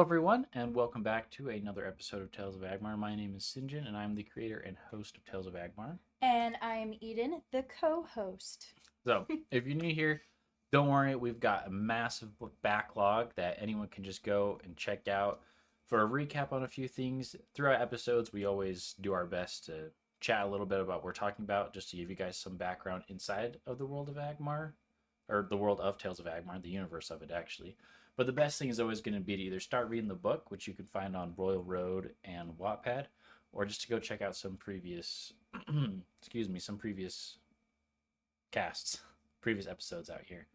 Hello, everyone, and welcome back to another episode of Tales of Agmar. My name is Sinjin, and I'm the creator and host of Tales of Agmar. And I'm Eden, the co host. So, if you're new here, don't worry, we've got a massive backlog that anyone can just go and check out. For a recap on a few things, throughout episodes, we always do our best to chat a little bit about what we're talking about, just to give you guys some background inside of the world of Agmar, or the world of Tales of Agmar, the universe of it, actually. But the best thing is always going to be to either start reading the book, which you can find on Royal Road and Wattpad, or just to go check out some previous, some previous casts, previous episodes out here.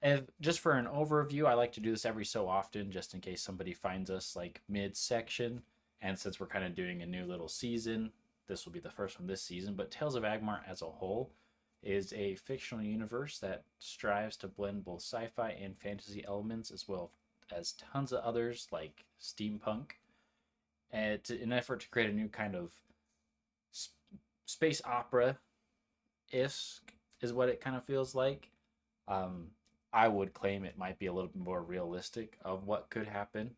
And just for an overview, I like to do this every so often, just in case somebody finds us like mid-section. And since we're kind of doing a new little season, this will be the first one this season. But Tales of Agmar as a whole is a fictional universe that strives to blend both sci-fi and fantasy elements, as well as tons of others like steampunk, and in an effort to create a new kind of space opera isk is what it kind of feels like. I would claim it might be a little bit more realistic of what could happen,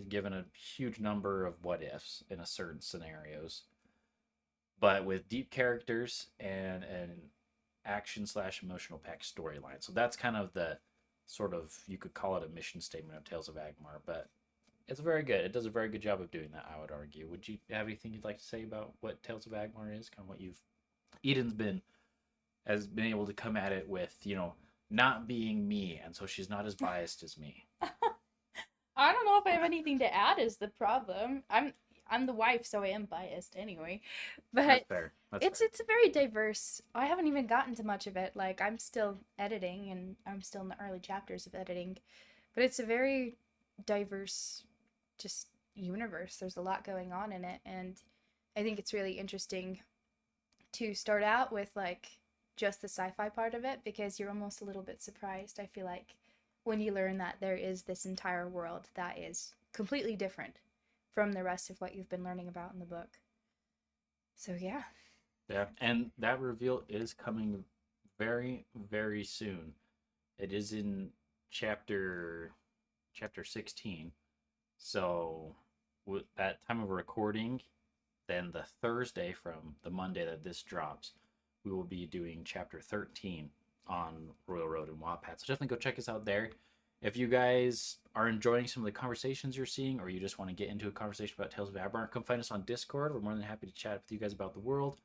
given a huge number of what ifs in a certain scenarios, but with deep characters and an action slash emotional packed storyline. So that's kind of the sort of, you could call it a mission statement of Tales of Agmar, but it's very good. It does a very good job of doing that, I would argue. Would you have anything you'd like to say about what Tales of Agmar is? Kind of what Eden's has been able to come at it with, not being me, and so she's not as biased as me. I don't know if I have anything to add is the problem. I'm the wife, so I am biased anyway. But That's fair. it's a very diverse. I haven't even gotten to much of it. Like I'm still editing and I'm still in the early chapters of editing. But it's a very diverse just universe. There's a lot going on in it, and I think it's really interesting to start out with like just the sci-fi part of it, because you're almost a little bit surprised, I feel like, when you learn that there is this entire world that is completely different from the rest of what you've been learning about in the book. So yeah. Yeah, and that reveal is coming very, very soon. It is in chapter 16. So with that time of recording, then the Thursday from the Monday that this drops, we will be doing chapter 13 on Royal Road and Wattpad. So definitely go check us out there. If you guys are enjoying some of the conversations you're seeing, or you just want to get into a conversation about Tales of Agmar, come find us on Discord. We're more than happy to chat with you guys about the world.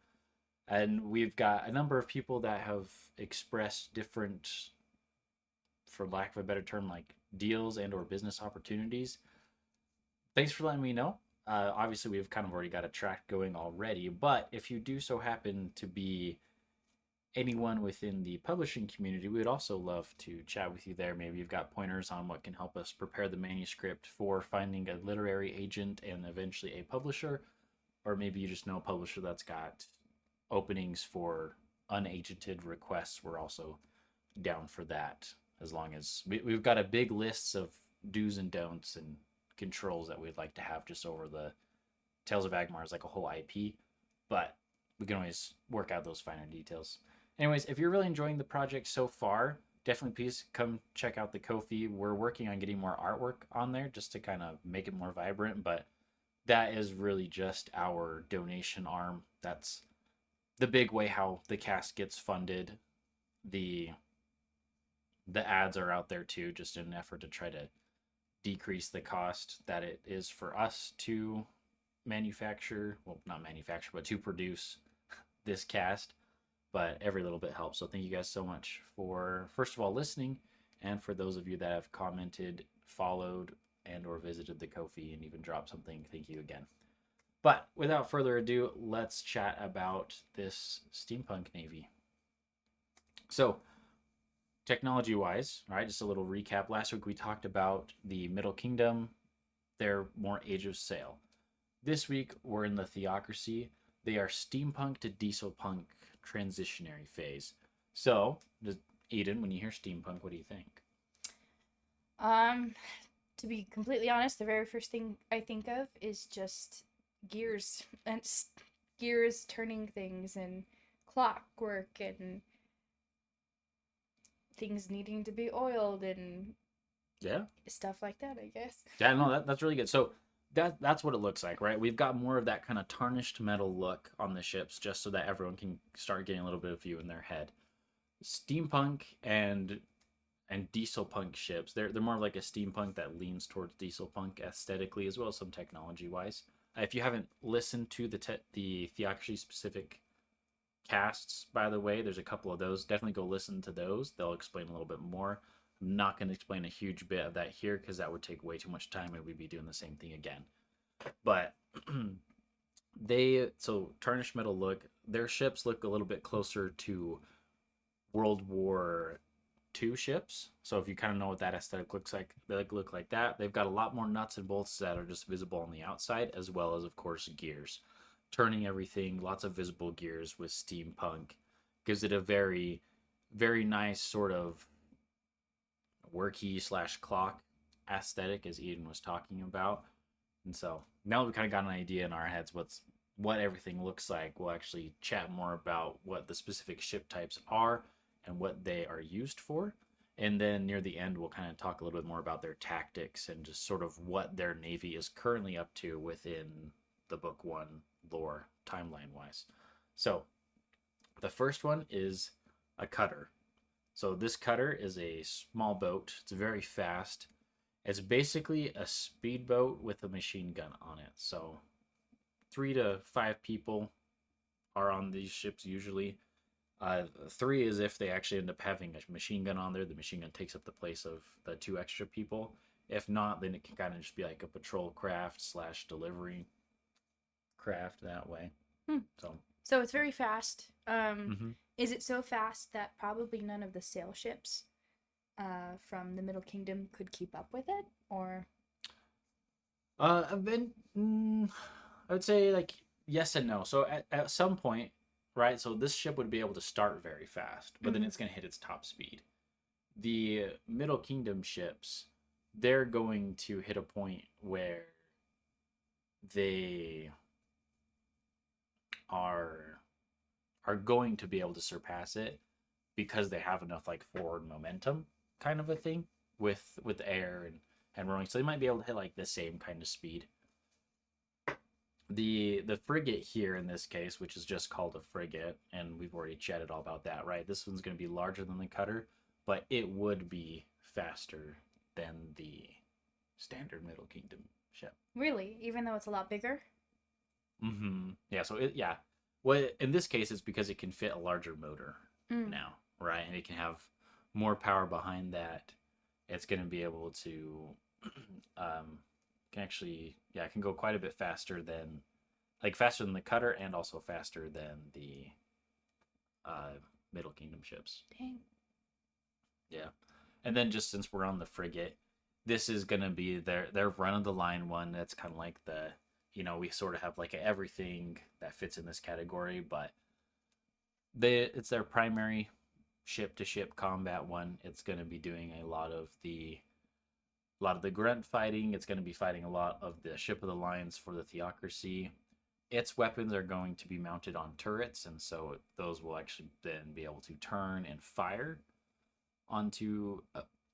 And we've got a number of people that have expressed different, for lack of a better term, like deals and or business opportunities. Thanks for letting me know. Obviously, we've kind of already got a track going already, but if you do so happen to be anyone within the publishing community, we would also love to chat with you there. Maybe you've got pointers on what can help us prepare the manuscript for finding a literary agent and eventually a publisher, or maybe you just know a publisher that's got openings for unagented requests. We're also down for that, as long as we've got a big list of do's and don'ts and controls that we'd like to have just over the Tales of Agmar as like a whole IP, but we can always work out those finer details. Anyways, if you're really enjoying the project so far, definitely please come check out the Ko-fi. We're working on getting more artwork on there just to kind of make it more vibrant, but that is really just our donation arm. That's the big way how the cast gets funded. The ads are out there too, just in an effort to try to decrease the cost that it is for us to manufacture, well, not manufacture, but to produce this cast. But every little bit helps. So thank you guys so much for, first of all, listening, and for those of you that have commented, followed, and or visited the Ko-fi and even dropped something, thank you again. But without further ado, let's chat about this steampunk navy. So technology-wise, right, just a little recap. Last week we talked about the Middle Kingdom, their more Age of Sail. This week we're in the Theocracy. They are steampunk to dieselpunk transitionary phase. So, Eden, when you hear steampunk, what do you think? To be completely honest, the very first thing I think of is just gears and gears turning things and clockwork and things needing to be oiled and Yeah. stuff like that, I guess. Yeah, no, that's really good. So that's what it looks like, right? We've got more of that kind of tarnished metal look on the ships, just so that everyone can start getting a little bit of view in their head. Steampunk and dieselpunk ships, they're more like a steampunk that leans towards dieselpunk aesthetically as well as some technology wise. If you haven't listened to the Theocracy specific casts, by the way, there's a couple of those. Definitely go listen to those. They'll explain a little bit more. I'm not going to explain a huge bit of that here because that would take way too much time and we'd be doing the same thing again. But so tarnished metal look, their ships look a little bit closer to World War II ships. So if you kind of know what that aesthetic looks like, they look like that. They've got a lot more nuts and bolts that are just visible on the outside, as well as, of course, gears. Turning everything, lots of visible gears with steampunk gives it a very, very nice sort of worky slash clock aesthetic, as Eden was talking about. And so now we kind of got an idea in our heads what everything looks like. We'll actually chat more about what the specific ship types are and what they are used for. And then near the end, we'll kind of talk a little bit more about their tactics and just sort of what their navy is currently up to within the book one lore timeline wise. So the first one is a cutter. So this cutter is a small boat. It's very fast. It's basically a speedboat with a machine gun on it. So 3 to 5 people are on these ships usually. 3 is if they actually end up having a machine gun on there. The machine gun takes up the place of the 2 extra people. If not, then it can kind of just be like a patrol craft slash delivery craft that way. So it's very fast. Mm-hmm. Is it so fast that probably none of the sail ships from the Middle Kingdom could keep up with it, or? I would say like yes and no. So at some point, right? So this ship would be able to start very fast, but then it's going to hit its top speed. The Middle Kingdom ships, they're going to hit a point where they are going to be able to surpass it because they have enough like forward momentum kind of a thing with air and rowing. So they might be able to hit like the same kind of speed. The frigate here in this case, which is just called a frigate, and we've already chatted all about that, right? This one's going to be larger than the cutter, but it would be faster than the standard Middle Kingdom ship. Really? Even though it's a lot bigger? Mm-hmm. Yeah, so well, in this case, it's because it can fit a larger motor now, right? And it can have more power behind that. It's going to be able to it can go quite a bit faster than the cutter and also faster than the Middle Kingdom ships. Dang. Yeah. And then just since we're on the frigate, this is going to be their run of the line one. That's kind of like we sort of have like everything that fits in this category, but it's their primary ship to ship combat one. It's going to be doing a lot of the grunt fighting. It's going to be fighting a lot of the ship of the lines for the Theocracy. Its weapons are going to be mounted on turrets, and so those will actually then be able to turn and fire onto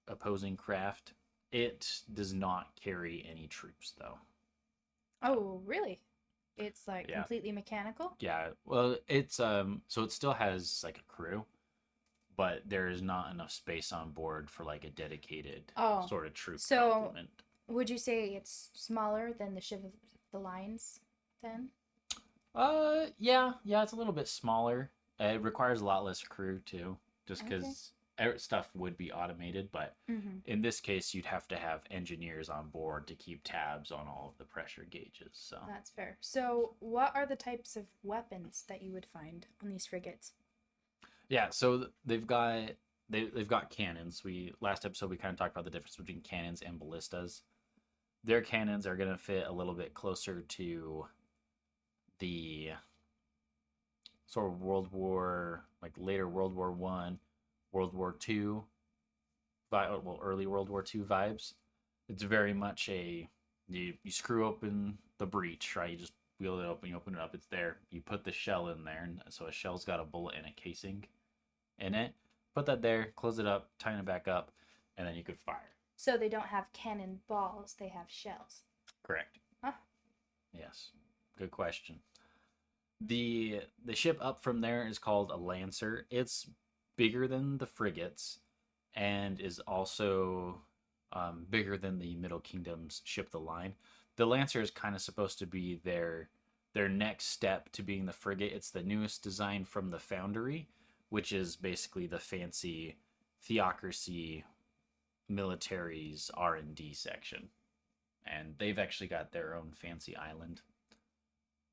opposing craft. It does not carry any troops, though. Oh, really? It's like completely mechanical? Yeah. Well, it's so it still has like a crew, but there is not enough space on board for like a dedicated sort of troop complement. Would you say it's smaller than the ship of the lines then? Yeah, it's a little bit smaller. It requires a lot less crew too, just because stuff would be automated. But in this case, you'd have to have engineers on board to keep tabs on all of the pressure gauges. So that's fair. So, what are the types of weapons that you would find on these frigates? Yeah, so they've got cannons. Last episode we kind of talked about the difference between cannons and ballistas. Their cannons are going to fit a little bit closer to the sort of later World War One, World War II, early World War II vibes. It's very much you screw open the breech, right? You just wheel it open, you open it up, it's there. You put the shell in there, and so a shell's got a bullet and a casing in it. Put that there, close it up, tighten it back up, and then you could fire. So they don't have cannon balls, they have shells. Correct. Huh. Yes. Good question. The ship up from there is called a Lancer. It's bigger than the frigates and is also bigger than the Middle Kingdom's ship, the Line. The Lancer is kind of supposed to be their next step to being the frigate. It's the newest design from the Foundry, which is basically the fancy Theocracy military's R&D section. And they've actually got their own fancy island.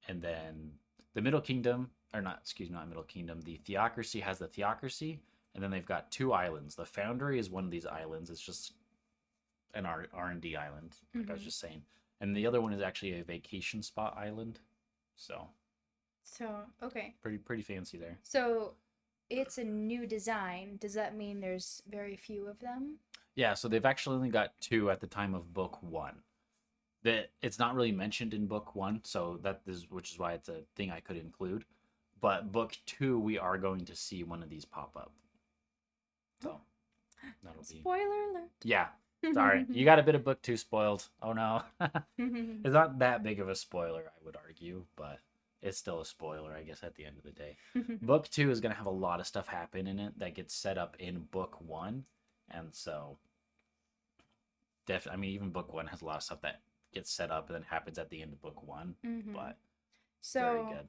And then the Middle Kingdom, or not, excuse me, not Middle Kingdom, the Theocracy has the Theocracy, and then they've got two islands. The Foundry is one of these islands. It's just an R&D island, like I was just saying. And the other one is actually a vacation spot island. So okay. Pretty fancy there. So it's a new design. Does that mean there's very few of them? Yeah, so they've actually only got two at the time of book 1. That it's not really mentioned in book 1, so that is, which is why it's a thing I could include. But book 2, we are going to see one of these pop up. So that'll be spoiler alert. Yeah. Sorry, you got a bit of book 2 spoiled. Oh no. It's not that big of a spoiler, I would argue, but it's still a spoiler, I guess, at the end of the day. Book 2 is going to have a lot of stuff happen in it that gets set up in book 1. And so, I mean, even book 1 has a lot of stuff that gets set up and then happens at the end of book 1. But very good.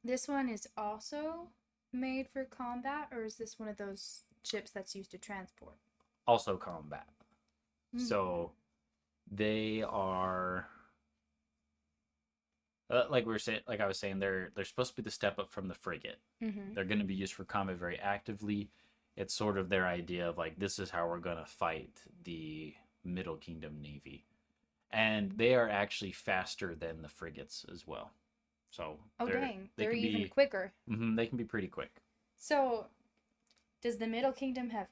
This one is also made for combat, or is this one of those ships that's used to transport? Also combat. So they are like I was saying, they're supposed to be the step up from the frigate. They're going to be used for combat very actively. It's sort of their idea of like, this is how we're going to fight the Middle Kingdom Navy. And they are actually faster than the frigates as well. So they're even quicker. They can be pretty quick. So does the Middle Kingdom have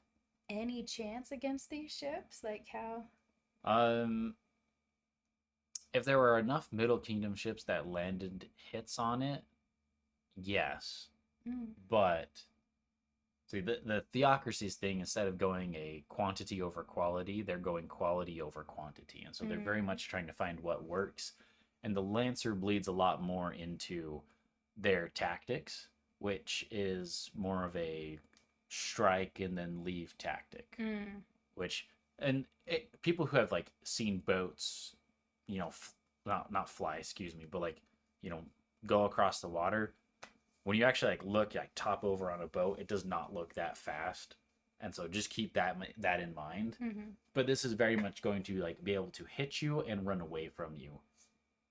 any chance against these ships? Like how? If there were enough Middle Kingdom ships that landed hits on it, yes. But see, the Theocracy's thing, instead of going a quantity over quality, they're going quality over quantity. And so they're very much trying to find what works. And the Lancer bleeds a lot more into their tactics, which is more of a strike and then leave tactic. Which, and people who have like seen boats, you know, not fly, excuse me, but like, you know, go across the water, when you actually like look like top over on a boat, it does not look that fast. And so just keep that in mind. But this is very much going to like be able to hit you and run away from you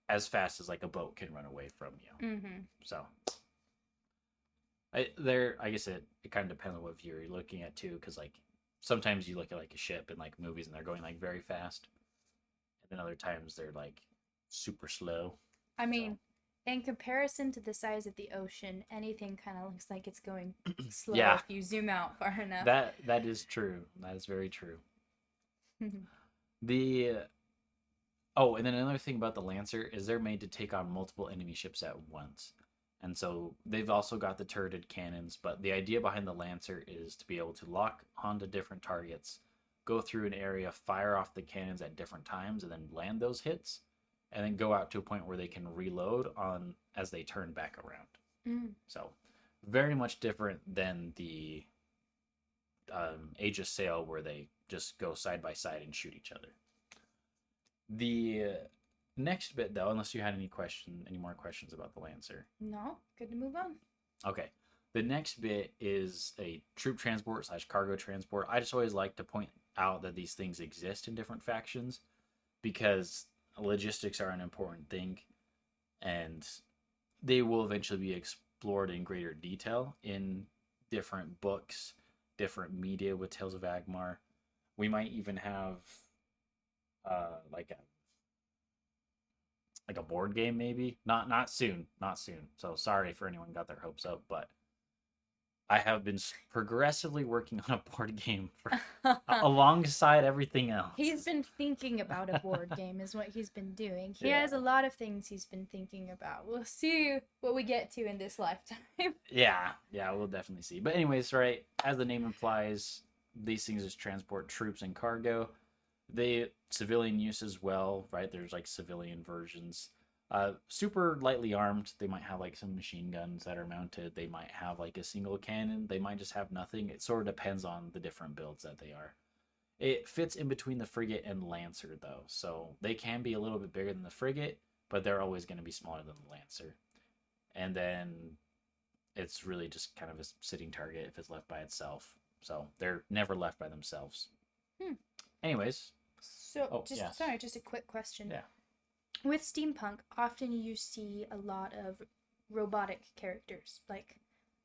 as fast as like a boat can run away from you. So I guess it kind of depends on what view you're looking at too, because like sometimes you look at like a ship in like movies and they're going like very fast, and then other times they're like super slow. I mean, in comparison to the size of the ocean, anything kind of looks like it's going slow if you zoom out far enough. That is true. That is very true. And then another thing about the Lancer is they're made to take on multiple enemy ships at once. And so they've also got the turreted cannons, but the idea behind the Lancer is to be able to lock onto different targets, go through an area, fire off the cannons at different times, and then land those hits, and then go out to a point where they can reload on as they turn back around. So very much different than the Age of Sail, where they just go side by side and shoot each other. The next bit, though, unless you had any more questions about the Lancer. No, good to move on. Okay. The next bit is a troop transport / cargo transport. I just always like to point out that these things exist in different factions because logistics are an important thing, and they will eventually be explored in greater detail in different books, different media with Tales of Agmar. We might even have like a board game, maybe not soon. So sorry for anyone who got their hopes up, but I have been progressively working on a board game alongside everything else. He's been thinking about a board game is what he's been doing. He has a lot of things he's been thinking about. We'll see what we get to in this lifetime. Yeah, we'll definitely see. But anyways, right, as the name implies, these things just transport troops and cargo. They civilian use as well, right? There's like civilian versions. Super lightly armed. They might have like some machine guns that are mounted. They might have like a single cannon. They might just have nothing. It sort of depends on the different builds that they are. It fits in between the frigate and lancer though, so they can be a little bit bigger than the frigate, but they're always going to be smaller than the lancer. And then it's really just kind of a sitting target if it's left by itself. So they're never left by themselves. Hmm. Anyways. So, just a quick question. Yeah. With steampunk, often you see a lot of robotic characters, like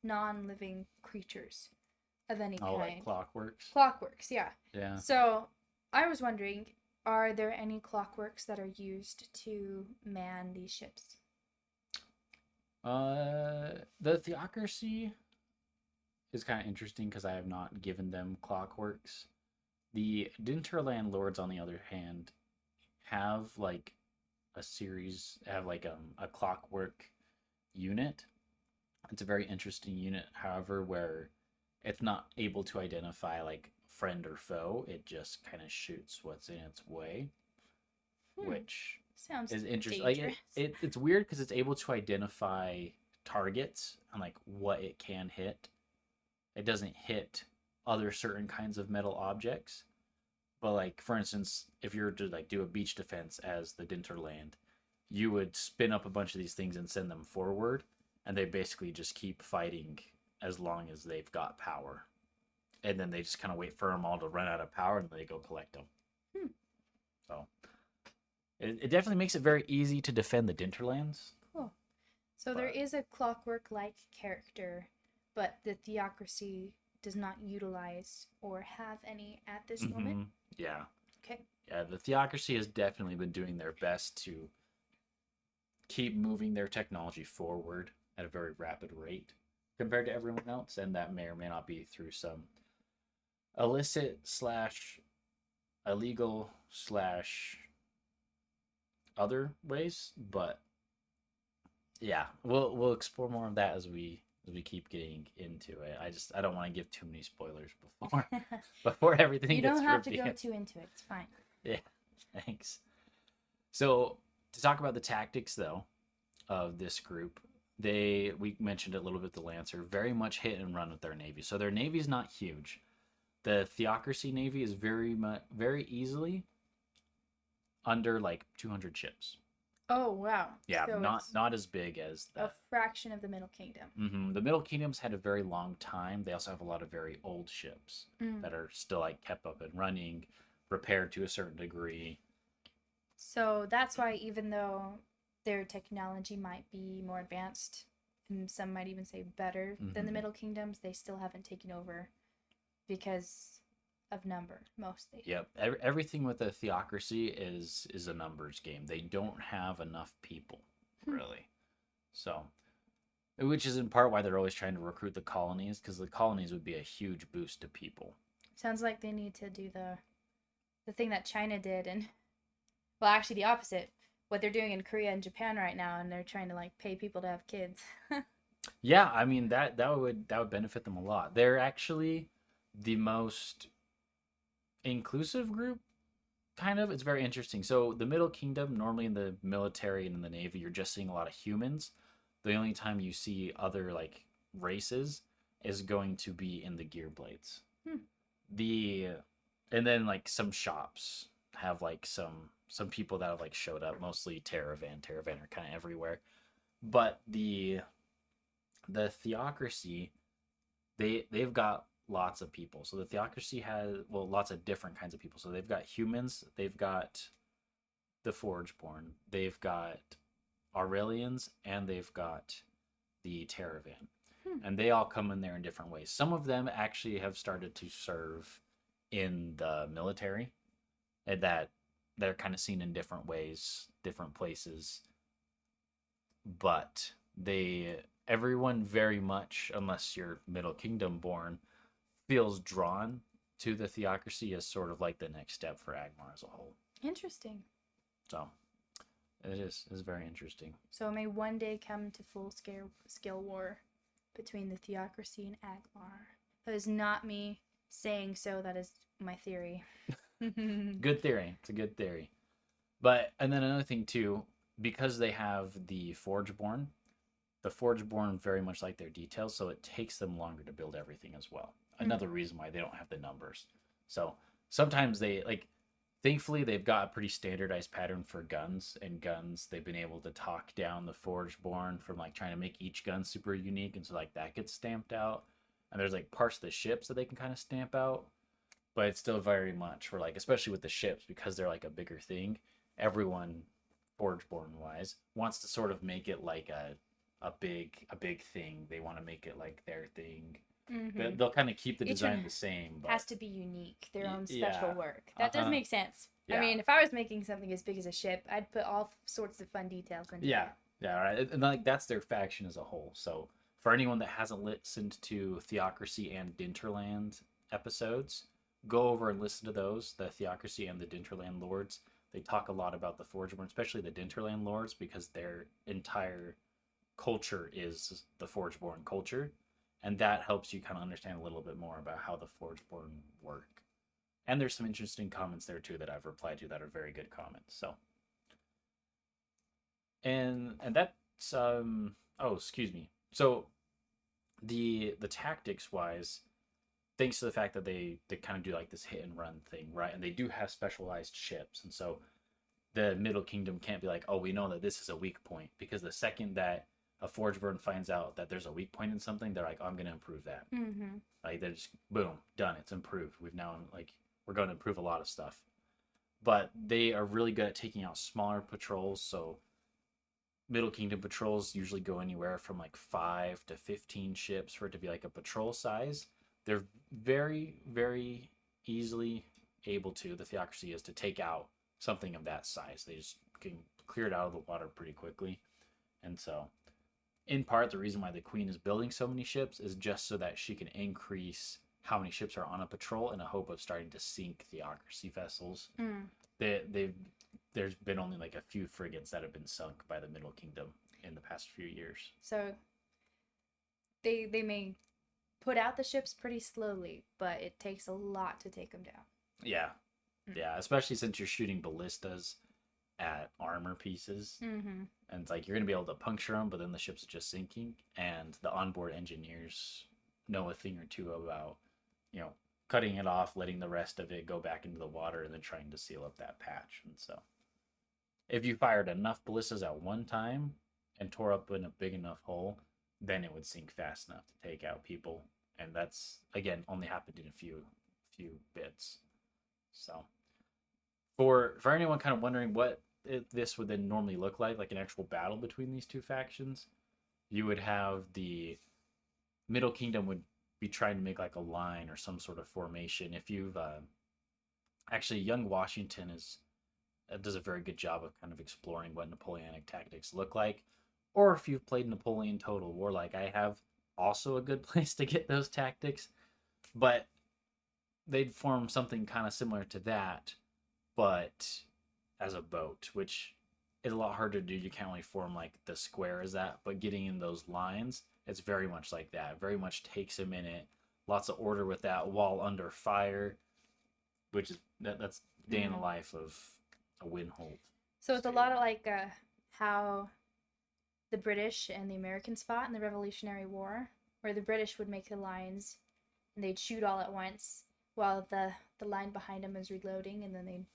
non-living creatures of any kind. Like clockworks? Clockworks, yeah. Yeah. So, I was wondering, are there any clockworks that are used to man these ships? The Theocracy is kind of interesting because I have not given them clockworks. The Dinter Lords, on the other hand, have like a series, have like a clockwork unit. It's a very interesting unit, however, where it's not able to identify like friend or foe. It just kind of shoots what's in its way, which sounds is interesting. dangerous. Like it's weird because it's able to identify targets and like what it can hit. It doesn't hit other certain kinds of metal objects. But like for instance, if you were to like do a beach defense as the Dinterland, you would spin up a bunch of these things and send them forward, and they basically just keep fighting as long as they've got power. And then they just kind of wait for them all to run out of power and they go collect them. So it definitely makes it very easy to defend the Dinterlands. Cool. So there is a clockwork-like character, but the Theocracy does not utilize or have any at this moment. Yeah. Okay. Yeah, the Theocracy has definitely been doing their best to keep moving their technology forward at a very rapid rate compared to everyone else, and that may or may not be through some illicit / illegal / other ways, but yeah, we'll explore more of that as we keep getting into it. I don't want to give too many spoilers before everything gets revealed. You don't have to go too into it. It's fine. Yeah, thanks. So to talk about the tactics though of this group, we mentioned a little bit the Lancer, very much hit and run with their navy. So their navy is not huge. The Theocracy navy is very easily under like 200 ships. Oh wow! Yeah, so not as big as a fraction of the Middle Kingdom. The Middle Kingdom's had a very long time. They also have a lot of very old ships that are still like kept up and running, repaired to a certain degree. So that's why, even though their technology might be more advanced, and some might even say better than the Middle Kingdoms, they still haven't taken over because of number mostly. Yep. Everything with the Theocracy is a numbers game. They don't have enough people, really. So, which is in part why they're always trying to recruit the colonies, because the colonies would be a huge boost to people. Sounds like they need to do the thing that China did, and well, actually the opposite. What they're doing in Korea and Japan right now, and they're trying to like pay people to have kids. Yeah, I mean that would benefit them a lot. They're actually the most inclusive group, kind of. It's very interesting. So the Middle Kingdom, normally in the military and in the navy, you're just seeing a lot of humans. The only time you see other like races is going to be in the gear blades. And then like some shops have like some people that have like showed up, mostly Terravan are kind of everywhere. But the Theocracy, they've got lots of people. So the Theocracy has lots of different kinds of people. So they've got humans, they've got the Forgeborn, they've got Aurelians, and they've got the Terravan. And they all come in there in different ways. Some of them actually have started to serve in the military, and that they're kind of seen in different ways, different places. But everyone very much, unless you're Middle Kingdom born, feels drawn to the Theocracy as sort of like the next step for Agmar as a whole. Interesting. So it is very interesting. So it may one day come to full scale war between the Theocracy and Agmar. That is not me saying so. That is my theory. Good theory. It's a good theory. But and then another thing too, because they have the Forgeborn very much like their details, so it takes them longer to build everything as well. Another reason why they don't have the numbers. So sometimes they like thankfully they've got a pretty standardized pattern for guns, and guns they've been able to talk down the Forgeborn from like trying to make each gun super unique, and so like that gets stamped out. And there's like parts of the ships that they can kind of stamp out, but it's still very much for like especially with the ships because they're like a bigger thing. Everyone Forgeborn wise wants to sort of make it like a big thing. They want to make it like their thing. They'll kind of keep the Each design one the same, but has to be unique, their own special yeah, work. That does make sense. yeah, I mean, if I was making something as big as a ship, I'd put all sorts of fun details into yeah, it. yeah. Right, and like that's their faction as a whole. So for anyone that hasn't listened to Theocracy and Dinterland episodes, go over and listen to those. The Theocracy and the Dinterland Lords. They talk a lot about the Forgeborn, especially the Dinterland Lords, because their entire culture is the Forgeborn culture, and that helps you kind of understand a little bit more about how the Forgeborn work. And there's some interesting comments there too that I've replied to that are very good comments. So, and that's oh excuse me. So the tactics wise, thanks to the fact that they kind of do like this hit and run thing, right? And they do have specialized ships, and so the Middle Kingdom can't be like, oh, we know that this is a weak point, because the second that a Forgeborn finds out that there's a weak point in something, they're like, oh, I'm going to improve that. Like they're just boom, done. It's improved. We've now like we're going to improve a lot of stuff. But they are really good at taking out smaller patrols. So Middle Kingdom patrols usually go anywhere from like 5 to 15 ships for it to be like a patrol size. They're very, very easily able to, the Theocracy is, to take out something of that size. They just can clear it out of the water pretty quickly. And so, in part, the reason why the Queen is building so many ships is just so that she can increase how many ships are on a patrol in a hope of starting to sink Theocracy vessels. There's been only like a few frigates that have been sunk by the Middle Kingdom in the past few years. So they may put out the ships pretty slowly, but it takes a lot to take them down. Yeah. Yeah, especially since you're shooting ballistas at armor pieces. And it's like you're going to be able to puncture them, but then the ship's just sinking. And the onboard engineers know a thing or two about, cutting it off, letting the rest of it go back into the water, and then trying to seal up that patch. And so if you fired enough ballistas at one time and tore up in a big enough hole, then it would sink fast enough to take out people. And that's, again, only happened in a few bits. So for anyone kind of wondering what this would then normally look like an actual battle between these two factions, you would have the Middle Kingdom would be trying to make like a line or some sort of formation. If you've actually, Young Washington does a very good job of kind of exploring what Napoleonic tactics look like, or if you've played Napoleon Total War like I have, also a good place to get those tactics. But they'd form something kind of similar to that, but as a boat, which is a lot harder to do. You can't really form like the square as that, but getting in those lines, it's very much like that. It very much takes a minute. Lots of order with that while under fire, which is that's day in the life of a windhold. So it's a lot of like how the British and the Americans fought in the Revolutionary War, where the British would make the lines and they'd shoot all at once while the line behind them was reloading, and then they'd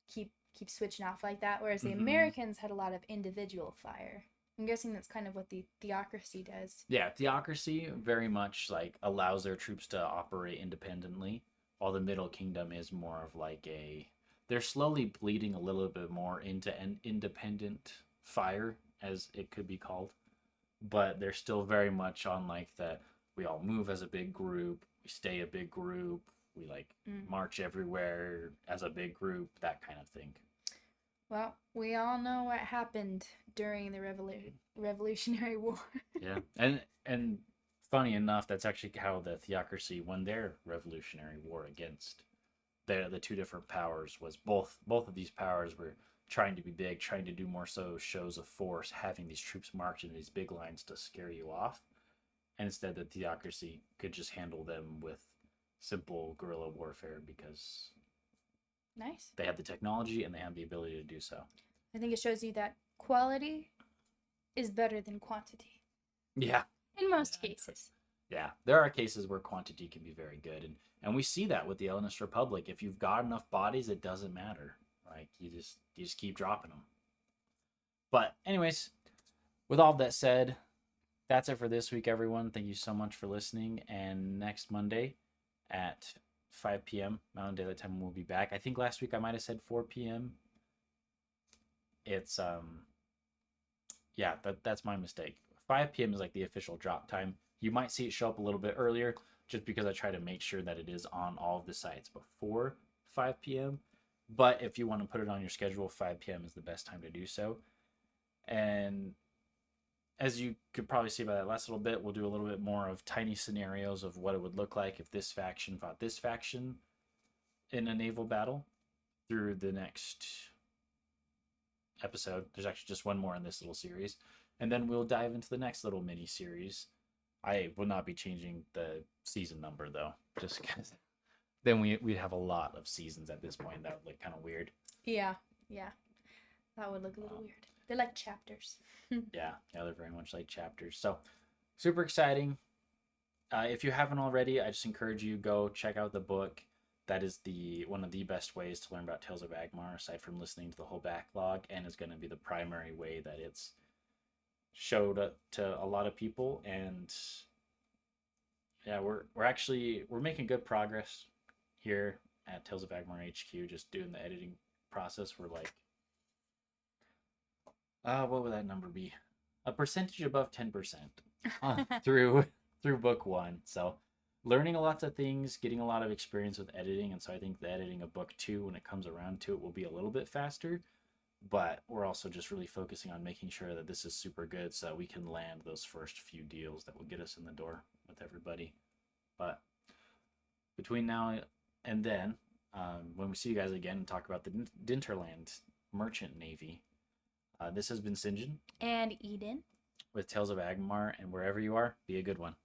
keep switching off like that, whereas the Americans had a lot of individual fire. I'm guessing that's kind of what the Theocracy does. Yeah, Theocracy very much like allows their troops to operate independently, while the Middle Kingdom is more of like they're slowly bleeding a little bit more into an independent fire, as it could be called, but they're still very much on like we all move as a big group, we stay a big group, we like march everywhere as a big group, that kind of thing. Well, we all know what happened during the Revolutionary War. Yeah, and funny enough, that's actually how the Theocracy won their Revolutionary War against the two different powers. Was both of these powers were trying to be big, trying to do more so shows of force, having these troops march in these big lines to scare you off. And instead, the Theocracy could just handle them with simple guerrilla warfare because Nice. They have the technology and they have the ability to do so. I think it shows you that quality is better than quantity. Yeah. In most cases. Yeah. There are cases where quantity can be very good. And we see that with the Ellenist Republic. If you've got enough bodies, it doesn't matter. Like you just keep dropping them. But anyways, with all that said, that's it for this week, everyone. Thank you so much for listening. And next Monday at 5 p.m. Mountain Daylight Time, we'll be back. I think last week I might have said 4 p.m. It's yeah, that's my mistake. 5 p.m. is like the official drop time. You might see it show up a little bit earlier, just because I try to make sure that it is on all of the sites before 5 p.m. But if you want to put it on your schedule, 5 p.m. is the best time to do so. And as you could probably see by that last little bit, we'll do a little bit more of tiny scenarios of what it would look like if this faction fought this faction in a naval battle through the next episode. There's actually just one more in this little series. And then we'll dive into the next little mini series. I will not be changing the season number, though, just because then we'd have a lot of seasons at this point. That would look kind of weird. Yeah. That would look a little weird. They're like chapters. Yeah, they're very much like chapters. So, super exciting. If you haven't already, I just encourage you go check out the book. That is one of the best ways to learn about Tales of Agmar, aside from listening to the whole backlog, and is going to be the primary way that it's showed up to a lot of people. And yeah, we're making good progress here at Tales of Agmar HQ. Just doing the editing process, we're like, what would that number be? A percentage above 10% through book one. So learning a lot of things, getting a lot of experience with editing, and so I think the editing of book two, when it comes around to it, will be a little bit faster. But we're also just really focusing on making sure that this is super good so that we can land those first few deals that will get us in the door with everybody. But between now and then, when we see you guys again and talk about the Dinterland Merchant Navy, this has been Sinjin and Eden with Tales of Agmar, and wherever you are, be a good one.